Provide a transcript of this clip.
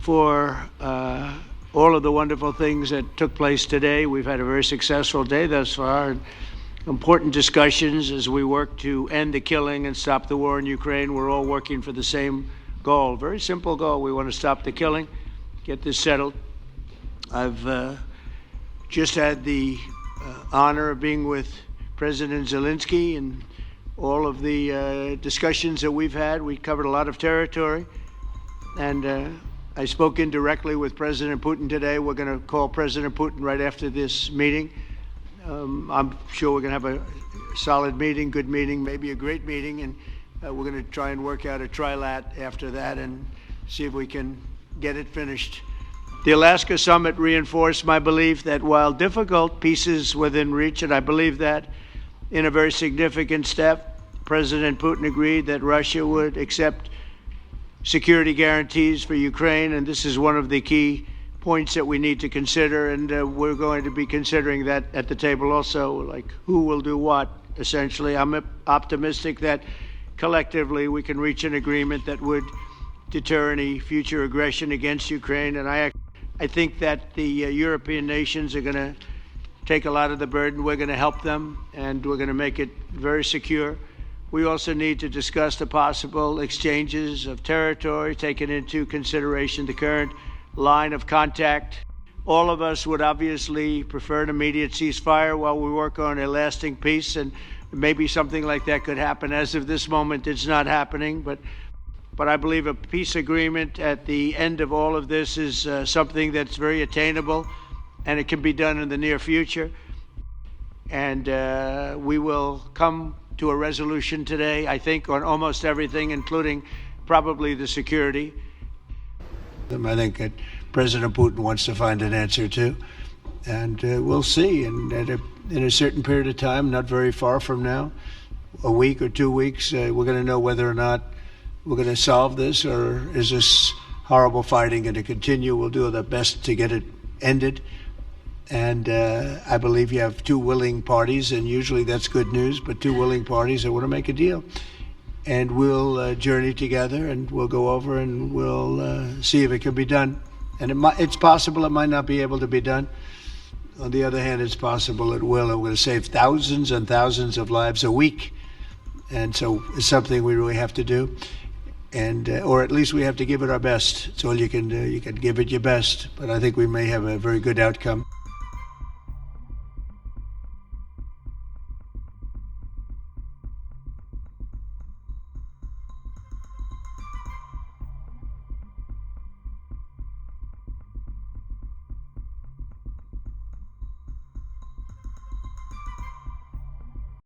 for all of the wonderful things that took place today. We've had a very successful day thus far. Important discussions as we work to end the killing and stop the war in Ukraine. We're all working for the same goal, very simple goal. We want to stop the killing, get this settled. I've just had the honor of being with President Zelensky and all of the discussions that we've had. We covered a lot of territory, and I spoke indirectly with President Putin today. We're going to call President Putin right after this meeting. I'm sure we're going to have a solid meeting, good meeting, maybe a great meeting, and we're going to try and work out a trilat after that and see if we can get it finished. The Alaska summit reinforced my belief that while difficult, peace is within reach, and I believe that in a very significant step, President Putin agreed that Russia would accept security guarantees for Ukraine, and this is one of the key points that we need to consider, and we're going to be considering that at the table also, like who will do what, essentially. I'm optimistic that collectively we can reach an agreement that would deter any future aggression against Ukraine, and I think that the European nations are going to take a lot of the burden. We're going to help them, and we're going to make it very secure. We also need to discuss the possible exchanges of territory, taking into consideration the current line of contact. All of us would obviously prefer an immediate ceasefire while we work on a lasting peace, and maybe something like that could happen. As of this moment, it's not happening, but I believe a peace agreement at the end of all of this is something that's very attainable, and it can be done in the near future. And we will come to a resolution today, I think, on almost everything, including probably the security. I think that President Putin wants to find an answer too, and we'll see. And in a certain period of time, not very far from now, a week or 2 weeks, we're going to know whether or not we're going to solve this, or is this horrible fighting going to continue. We'll do the best to get it ended. And I believe you have two willing parties, and usually that's good news, but two willing parties that want to make a deal. And we'll journey together, and we'll go over, and we'll see if it can be done. And it's possible it might not be able to be done. On the other hand, it's possible it will. And we're going to save thousands and thousands of lives a week. And so it's something we really have to do. And or at least we have to give it our best. It's all you can do. You can give it your best. But I think we may have a very good outcome.